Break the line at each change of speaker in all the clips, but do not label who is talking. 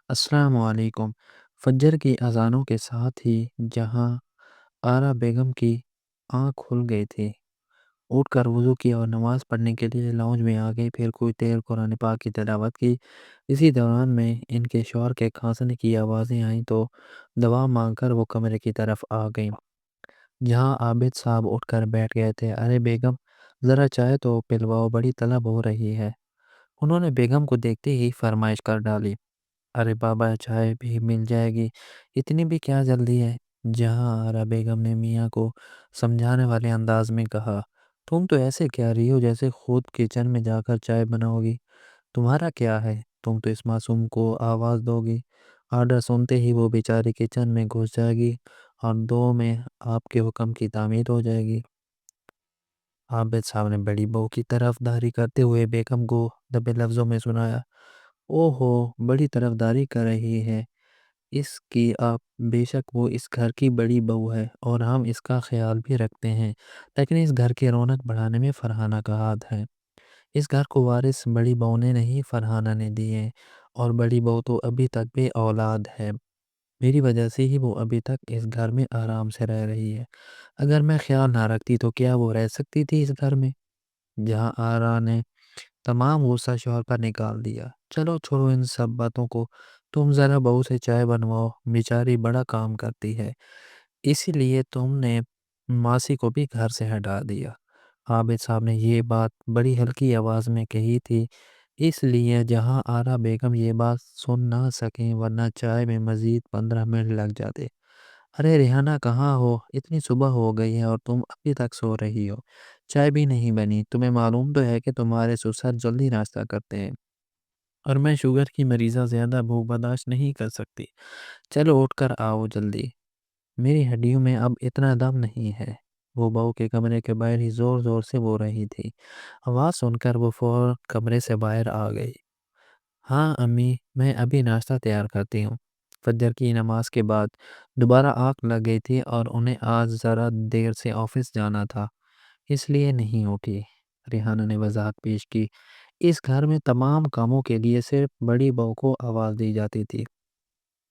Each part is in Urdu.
السلام علیکم۔ فجر کی اذانوں کے ساتھ ہی جہاں آرا بیگم کی آنکھ کھل گئی تھی، اٹھ کر وضو کیا اور نماز پڑھنے کے لیے لاؤنج میں آ گئی۔ پھر کوئی دیر قرآن پاک کی تلاوت کی۔ اسی دوران میں ان کے شوہر کے کھانسنے کی آوازیں آئیں تو دوا مانگ کر وہ کمرے کی طرف آ گئیں جہاں عابد صاحب اٹھ کر بیٹھ گئے تھے۔ ارے بیگم، ذرا چائے تو پلواؤ، بڑی طلب ہو رہی ہے۔ انہوں نے بیگم کو دیکھتے ہی فرمائش کر ڈالی۔ ارے بابا، چائے بھی مل جائے گی، اتنی بھی کیا جلدی ہے؟ جہاں آرا بیگم نے میاں کو سمجھانے والے انداز میں کہا، تم تو ایسے کہہ رہی ہو جیسے خود کچن میں جا کر چائے بناؤ گی۔ تمہارا کیا ہے، تم تو اس معصوم کو آواز دو گی، آرڈر سنتے ہی وہ بیچاری کچن میں گھس جائے گی اور دو میں آپ کے حکم کی تعمیر ہو جائے گی۔ عابد صاحب نے بڑی بہو کی طرف داری کرتے ہوئے بیگم کو دبے لفظوں میں سنایا، او ہو، بڑی طرفداری کر رہی ہے اس کی آپ۔ بے شک وہ اس گھر کی بڑی بہو ہے اور ہم اس کا خیال بھی رکھتے ہیں، لیکن اس گھر کی رونق بڑھانے میں فرحانہ کا ہاتھ ہے۔ اس گھر کو وارث بڑی بہو نے نہیں، فرحانہ نے دی ہے، اور بڑی بہو تو ابھی تک بے اولاد ہے۔ میری وجہ سے ہی وہ ابھی تک اس گھر میں آرام سے رہ رہی ہے۔ اگر میں خیال نہ رکھتی تو کیا وہ رہ سکتی تھی اس گھر میں؟ جہاں آرا نے تمام غصہ شوہر پر نکال دیا۔ چلو چھوڑو ان سب باتوں کو، تم ذرا بہو سے چائے بنواؤ، بیچاری بڑا کام کرتی ہے، اسی لیے تم نے ماسی کو بھی گھر سے ہٹا دیا۔ عابد صاحب نے یہ بات بڑی ہلکی آواز میں کہی تھی، اس لیے جہاں آرا بیگم یہ بات سن نہ سکیں، ورنہ چائے میں مزید 15 منٹ لگ جاتے۔ ارے ریحانہ، کہاں ہو؟ اتنی صبح ہو گئی ہے اور تم ابھی تک سو رہی ہو، چائے بھی نہیں بنی؟ تمہیں معلوم تو ہے کہ تمہارے سسر جلدی ناشتہ کرتے ہیں اور میں شوگر کی مریضہ زیادہ بھوک برداشت نہیں کر سکتی۔ چلو اٹھ کر آؤ جلدی، میری ہڈیوں میں اب اتنا دم نہیں ہے۔ وہ بہو کے کمرے کے باہر ہی زور زور سے بول رہی تھی۔ آواز سن کر وہ فوراً کمرے سے باہر آ گئی۔ ہاں امی، میں ابھی ناشتہ تیار کرتی ہوں۔ فجر کی نماز کے بعد دوبارہ آنکھ لگ گئی تھی اور انہیں آج ذرا دیر سے آفس جانا تھا، اس لیے نہیں اٹھی۔ ریحانہ نے وضاحت پیش کی، اس گھر میں تمام کاموں کے لیے صرف بڑی بہو کو آواز دی جاتی تھی۔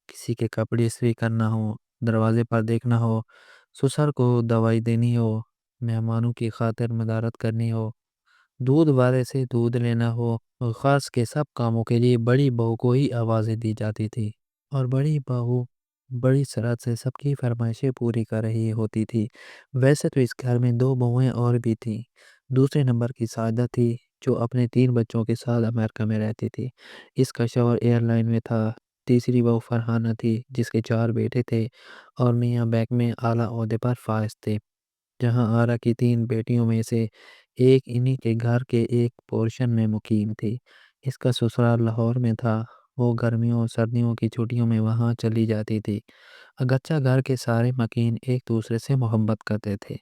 کسی کے کپڑے استری کرنا ہو، دروازے پر دیکھنا ہو، سسر کو دوائی دینی ہو، مہمانوں کی خاطر مدارت کرنی ہو، دودھ والے سے دودھ لینا ہو، اور خاص کے سب کاموں کے لیے بڑی بہو کو ہی آوازیں دی جاتی تھی، اور بڑی بہو بڑی سرعت سے سب کی فرمائشیں پوری کر رہی ہوتی تھی۔ ویسے تو اس گھر میں دو بہویں اور بھی تھیں۔ دوسرے نمبر کی سعادہ تھی جو اپنے 3 بچوں کے ساتھ امریکہ میں رہتی تھی، اس کا شوہر ایئر لائن میں تھا۔ تیسری بہو فرحانہ تھی جس کے 4 بیٹے تھے اور میاں بینک میں اعلیٰ عہدے پر فائز تھے۔ جہاں آرا کی 3 بیٹیوں میں سے ایک انہی کے گھر کے ایک پورشن میں مقیم تھی۔ اس کا سسرال لاہور میں تھا، وہ گرمیوں اور سردیوں کی چھٹیوں میں وہاں چلی جاتی تھی۔ اگرچہ گھر کے سارے مکین ایک دوسرے سے محبت کرتے تھے،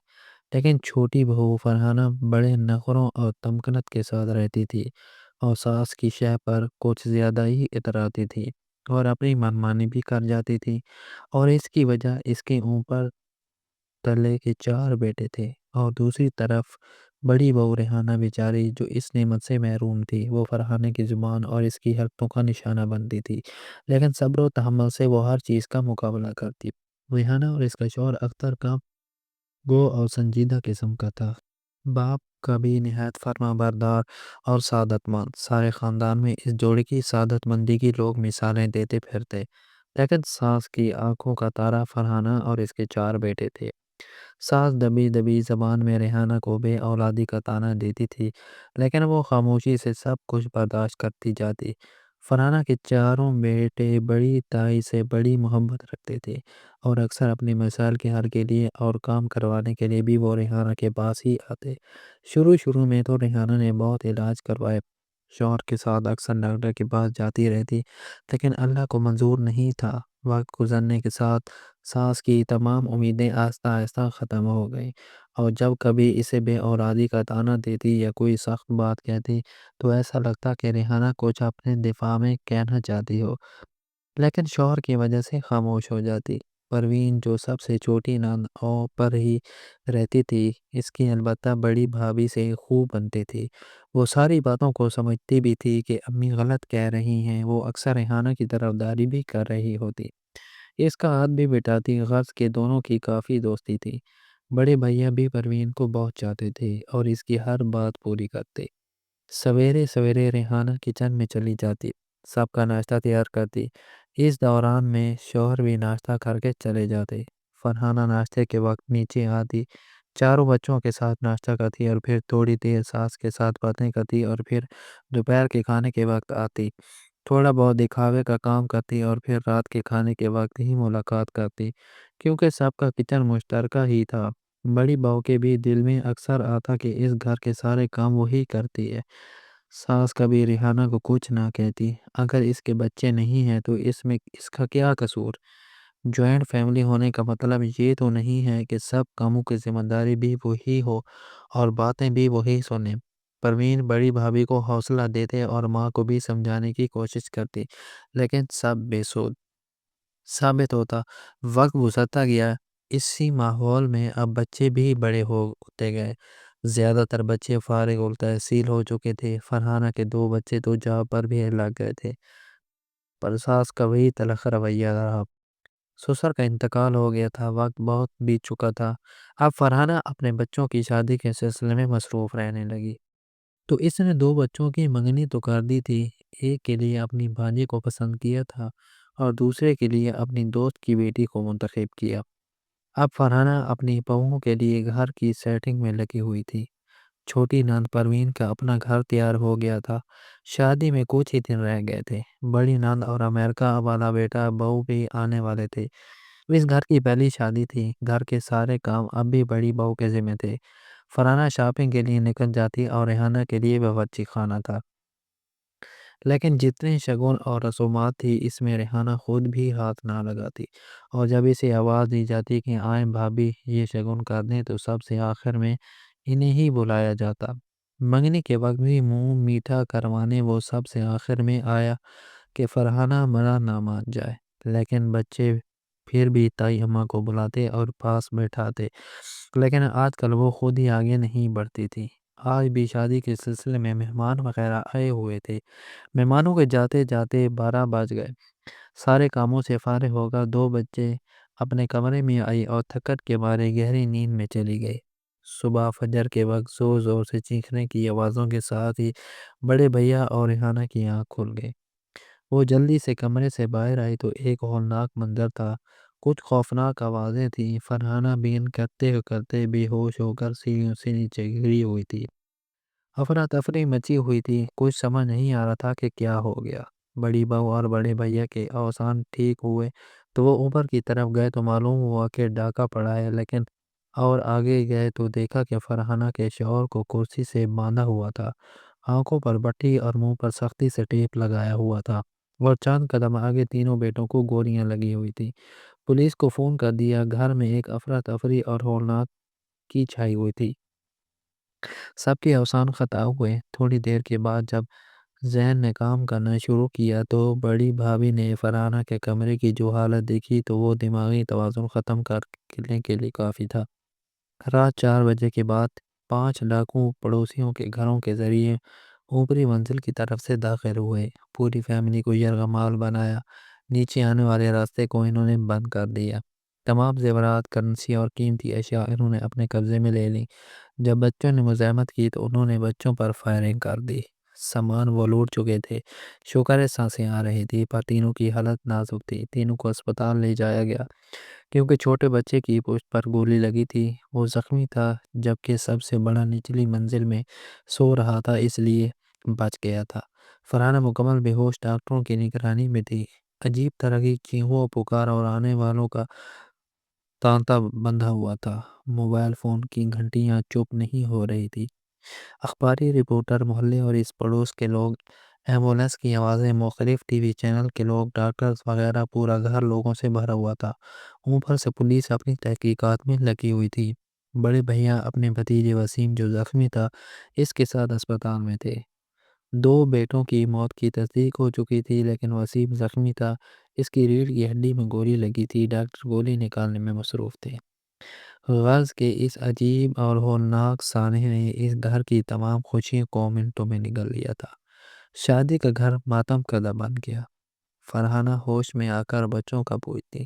لیکن چھوٹی بہو فرحانہ بڑے نخروں اور تمکنت کے ساتھ رہتی تھی اور ساس کی شہ پر کچھ زیادہ ہی اتراتی تھی اور اپنی منمانی بھی کر جاتی تھی، اور اس کی وجہ اس کے اوپر تلے کے 4 بیٹے تھے، اور دوسری طرف بڑی بہو ریحانہ بیچاری جو اس نعمت سے محروم تھی، وہ فرحانہ کی زبان اور اس کی حرکتوں کا نشانہ بنتی تھی، لیکن صبر و تحمل سے وہ ہر چیز کا مقابلہ کرتی۔ ریحانہ اور اس کا شوہر اختر کا گو اور سنجیدہ قسم کا تھا۔ باپ کا بھی نہایت فرما بردار اور سعادت مند۔ سارے خاندان میں اس جوڑے کی سعادت مندی کی لوگ مثالیں دیتے پھرتے، لیکن ساس کی آنکھوں کا تارا فرحانہ اور اس کے 4 بیٹے تھے۔ ساس دبی دبی زبان میں ریحانہ کو بے اولادی کا طعنہ دیتی تھی، لیکن وہ خاموشی سے سب کچھ برداشت کرتی جاتی۔ فرحانہ کے 4 بیٹے بڑی تائی سے بڑی محبت رکھتے تھے اور اکثر اپنے مسائل کے حل کے لیے اور کام کروانے کے لیے بھی وہ ریحانہ کے پاس ہی آتے۔ شروع میں تو ریحانہ نے بہت علاج کروائے، شوہر کے ساتھ اکثر ڈاکٹر کے پاس جاتی رہتی، لیکن اللہ کو منظور نہیں تھا۔ وقت گزرنے کے ساتھ ساس کی تمام امیدیں آہستہ آہستہ ختم ہو گئیں، اور جب کبھی اسے بے اولادی کا طعنہ دیتی یا کوئی سخت بات کہتی تو ایسا لگتا کہ ریحانہ کچھ اپنے دفاع میں کہنا چاہتی ہو، لیکن شوہر کی وجہ سے خاموش ہو جاتی۔ پروین جو سب سے چھوٹی ناند پر ہی رہتی تھی، اس کی البتہ بڑی بھابھی سے خوب بنتی تھی۔ وہ ساری باتوں کو سمجھتی بھی تھی کہ امی غلط کہہ رہی ہیں۔ وہ اکثر ریحانہ کی طرفداری بھی کر رہی ہوتی، اس کا ہاتھ بھی بٹاتی، غرض کہ دونوں کی کافی دوستی تھی۔ بڑے بھیا بھی پروین کو بہت چاہتے تھے اور اس کی ہر بات پوری کرتے۔ سویرے سویرے ریحانہ کچن میں چلی جاتی، سب کا ناشتہ تیار کرتی۔ اس دوران میں شوہر بھی ناشتہ کر کے چلے جاتے۔ فرحانہ ناشتے کے وقت نیچے آتی، چاروں بچوں کے ساتھ ناشتہ کرتی اور پھر تھوڑی دیر ساس کے ساتھ باتیں کرتی اور پھر دوپہر کے کھانے کے وقت آتی، تھوڑا بہت دکھاوے کا کام کرتی اور پھر رات کے کھانے کے وقت ہی ملاقات کرتی، کیونکہ سب کا کچن مشترکہ ہی تھا۔ بڑی بہو کے بھی دل میں اکثر آتا کہ اس گھر کے سارے کام وہی کرتی ہے۔ ساس کبھی ریحانہ کو کچھ نہ کہتی، اگر اس کے بچے نہیں ہیں تو اس میں اس کا کیا قصور؟ جوائنٹ فیملی ہونے کا مطلب یہ تو نہیں ہے کہ سب کاموں کی ذمہ داری بھی وہی ہو اور باتیں بھی وہی سنیں۔ پروین بڑی بھابھی کو حوصلہ دیتے اور ماں کو بھی سمجھانے کی کوشش کرتی، لیکن سب بے سود ثابت ہوتا۔ وقت گزرتا گیا، اسی ماحول میں اب بچے بھی بڑے ہوتے گئے۔ زیادہ تر بچے فارغ التحصیل ہو چکے تھے۔ فرحانہ کے 2 بچے تو جاب پر بھی لگ گئے تھے، پر ساس کا وہی تلخ رویہ رہا۔ سسر کا انتقال ہو گیا تھا، وقت بہت بیت چکا تھا۔ اب فرحانہ اپنے بچوں کی شادی کے سلسلے میں مصروف رہنے لگی، تو اس نے 2 بچوں کی منگنی تو کر دی تھی۔ ایک کے لیے اپنی بھانجی کو پسند کیا تھا اور دوسرے کے لیے اپنی دوست کی بیٹی کو منتخب کیا۔ اب فرحانہ اپنی بہوؤں کے لیے گھر کی سیٹنگ میں لگی ہوئی تھی۔ چھوٹی ناند پروین کا اپنا گھر تیار ہو گیا تھا، شادی میں کچھ ہی دن رہ گئے تھے۔ بڑی ناند اور امریکہ والا بیٹا بہو بھی آنے والے تھے۔ اس گھر کی پہلی شادی تھی، گھر کے سارے کام اب بھی بڑی بہو کے ذمہ تھے۔ فرحانہ شاپنگ کے لیے نکل جاتی اور ریحانہ کے لیے باورچی خانہ تھا، لیکن جتنے شگن اور رسومات تھی اس میں ریحانہ خود بھی ہاتھ نہ لگاتی، اور جب اسے آواز دی جاتی کہ آئیں بھابی یہ شگن کر دیں تو سب سے آخر میں انہیں ہی بلایا جاتا۔ منگنی کے وقت بھی منہ میٹھا کروانے وہ سب سے آخر میں آیا کہ فرحانہ مرا نہ مان جائے، لیکن بچے پھر بھی تائی اماں کو بلاتے اور پاس بیٹھاتے، لیکن آج کل وہ خود ہی آگے نہیں بڑھتی تھی۔ آج بھی شادی کے سلسلے میں مہمان وغیرہ آئے ہوئے تھے، مہمانوں کے جاتے جاتے 12 بج گئے۔ سارے کاموں سے فارغ ہو کر 2 بچے اپنے کمرے میں آئی اور تھکن کے مارے گہری نیند میں چلی گئی۔ صبح فجر کے وقت زور زور سے چیخنے کی آوازوں کے ساتھ ہی بڑے بھیا اور ریحانہ کی آنکھ کھل گئی۔ وہ جلدی سے کمرے سے باہر آئی تو ایک ہولناک منظر تھا، کچھ خوفناک آوازیں تھیں۔ فرحانہ بین کرتے کرتے بے ہوش ہو کر سیڑھیوں سے نیچے گری ہوئی تھی۔ افراتفری مچی ہوئی تھی، کچھ سمجھ نہیں آ رہا تھا کہ کیا ہو گیا۔ بڑی بہو اور بڑے بھیا کے اوسان ٹھیک ہوئے تو وہ اوپر کی طرف گئے تو معلوم ہوا کہ ڈاکہ پڑا ہے، لیکن اور آگے گئے تو دیکھا کہ فرحانہ کے شوہر کو کرسی سے باندھا ہوا تھا، آنکھوں پر پٹی اور منہ پر سختی سے ٹیپ لگایا ہوا تھا، اور چند قدم آگے تینوں بیٹوں کو گولیاں لگی ہوئی تھی۔ پولیس کو فون کر دیا۔ گھر میں ایک افراتفری اور ہولناک کی چھائی ہوئی تھی، سب کے اوسان قطع ہوئے۔ تھوڑی دیر کے بعد جب ذہن نے کام کرنا شروع کیا تو بڑی بھابھی نے فرحانہ کے کمرے کی جو حالت دیکھی تو وہ دماغی توازن ختم کرنے کے لیے کافی تھا۔ رات 4 بجے کے بعد 5 ڈاکو پڑوسیوں کے گھروں کے ذریعے اوپری منزل کی طرف سے داخل ہوئے، پوری فیملی کو یرغمال بنایا۔ نیچے آنے والے راستے کو انہوں نے بند کر دیا، تمام زیورات، کرنسی اور قیمتی اشیاء انہوں نے اپنے قبضے میں لے لیں۔ جب بچوں نے مزاحمت کی تو انہوں نے بچوں پر فائرنگ کر دی، سامان وہ لوٹ چکے تھے۔ شکر ہے سانسیں آ رہی تھی، پر تینوں کی حالت نازک تھی۔ تینوں کو اسپتال لے جایا گیا، کیونکہ چھوٹے بچے کی پشت پر گولی لگی تھی، وہ زخمی تھا، جبکہ سب سے بڑا نچلی منزل میں سو رہا تھا، اس لیے بچ گیا تھا۔ فرحانہ مکمل بے ہوش ڈاکٹروں کی نگرانی میں تھی۔ عجیب طرح کی چیخوں پکار اور آنے والوں کا تانتا بندھا ہوا تھا۔ موبائل فون کی گھنٹیاں چپ نہیں ہو رہی تھی۔ اخباری رپورٹر، محلے اور اس پڑوس کے لوگ، ایمبولینس کی آوازیں، مختلف ٹی وی چینل کے لوگ، ڈاکٹرز وغیرہ، پورا گھر لوگوں سے بھرا ہوا تھا۔ اوپر سے پولیس اپنی تحقیقات میں لگی ہوئی تھی۔ بڑے بھیا اپنے بھتیجے وسیم جو زخمی تھا اس کے ساتھ اسپتال میں تھے۔ دو بیٹوں کی موت کی تصدیق ہو چکی تھی، لیکن وسیم زخمی تھا، اس کی ریڑھ کی ہڈی میں گولی لگی تھی، ڈاکٹر گولی نکالنے میں مصروف تھے۔ غرض کے اس عجیب اور ہولناک سانحے نے اس گھر کی تمام خوشیوں کو منٹوں میں نگل لیا تھا۔ شادی کا گھر ماتم کدہ بن گیا۔ فرحانہ ہوش میں آ کر بچوں کا پوچھتی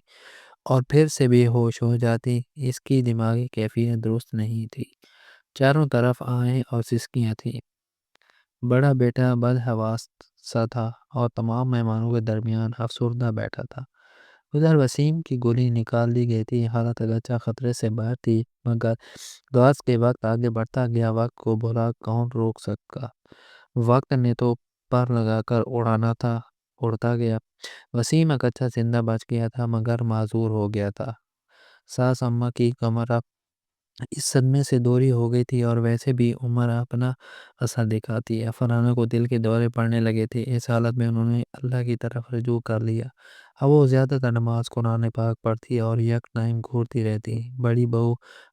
اور پھر سے بے ہوش ہو جاتی۔ اس کی دماغی کیفیت درست نہیں تھی، چاروں طرف آہیں اور سسکیاں تھیں۔ بڑا بیٹا بدحواس سا تھا اور تمام مہمانوں کے درمیان افسردہ بیٹھا تھا۔ ادھر وسیم کی گولی نکال دی گئی تھی، حالت اگرچہ خطرے سے باہر تھی، مگر گاز کے وقت آگے بڑھتا گیا، وقت کو بھلا کون روک سکا؟ وقت نے تو پر لگا کر اڑانا تھا، اڑتا گیا۔ وسیم اگرچہ زندہ بچ گیا تھا، مگر معذور ہو گیا تھا۔ ساس اماں کی کمر اب اس صدمے سے دوری ہو گئی تھی، اور ویسے بھی عمر اپنا اثر دکھاتی ہے۔ فرحانہ کو دل کے دورے پڑنے لگے تھے۔ اس حالت میں انہوں نے اللہ کی طرف رجوع کر لیا۔ اب وہ زیادہ تر نماز قرآن پاک پڑھتی اور یک ٹائم گھورتی رہتی۔ بڑی بہو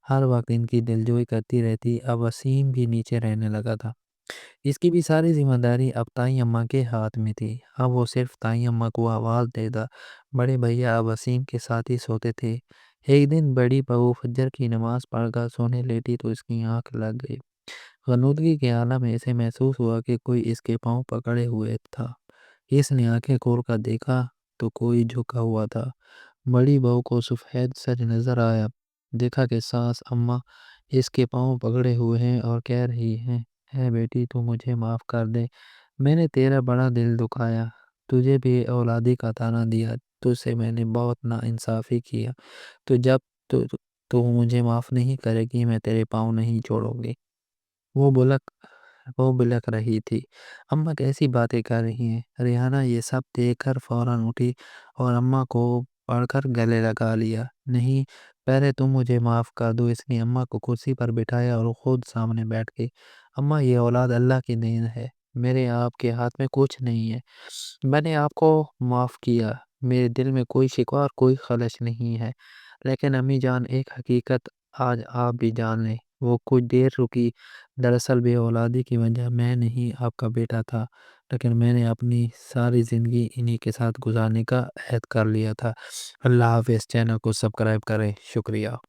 ہر وقت ان کی دلجوئی کرتی رہتی۔ اب وسیم بھی نیچے رہنے لگا تھا، اس کی بھی ساری ذمہ داری اب تائیں اماں کے ہاتھ میں تھی۔ اب وہ صرف تائیں اماں کو آواز دیتا۔ بڑے بھیا اب وسیم کے ساتھ ہی سوتے تھے۔ ایک دن بڑی بہو فجر کی نماز پڑھ کر سونے لیٹی تو اس کی آنکھ لگ گئی۔ غنودگی کے عالم میں اسے محسوس ہوا کہ کوئی اس کے پاؤں پکڑے ہوئے تھا۔ اس نے آنکھیں کھول کر دیکھا تو کوئی جھکا ہوا تھا۔ بڑی بہو کو سفید سر نظر آیا۔ دیکھا کہ ساس اماں اس کے پاؤں پکڑے ہوئے ہیں اور کہہ رہی ہیں، اے بیٹی تو مجھے معاف کر دے، میں نے تیرا بڑا دل دکھایا، تجھے بھی اولادی کا تانا دیا، تجھ سے میں نے بہت ناانصافی کیا، تو جب تو تو مجھے معاف نہیں کرے گی، میں تیرے پاؤں نہیں چھوڑوں گی۔ وہ بلک وہ بلک رہی تھی، اماں کیسی باتیں کر رہی ہیں؟ ریحانہ یہ سب دیکھ کر فوراً اٹھی اور اماں کو پڑھ کر گلے لگا لیا۔ نہیں، پہلے تم مجھے معاف کر دو۔ اس نے اماں کو کرسی پر بٹھایا اور خود سامنے بیٹھ گئی۔ اماں یہ اولاد اللہ کی دین ہے، میرے آپ کے ہاتھ میں کچھ نہیں ہے۔ میں نے آپ کو معاف کیا، میرے دل میں کوئی شکوہ اور کوئی خلش نہیں ہے، لیکن امی جان ایک حقیقت آج آپ بھی جان لیں، وہ کچھ دیر رکی۔ دراصل بے اولادی کی وجہ میں نہیں آپ کا بیٹا تھا، لیکن میں نے اپنی ساری زندگی انہی کے ساتھ گزارنے کا عہد کر لیا تھا۔ اللہ حافظ۔ چینل کو سبسکرائب کریں، شکریہ۔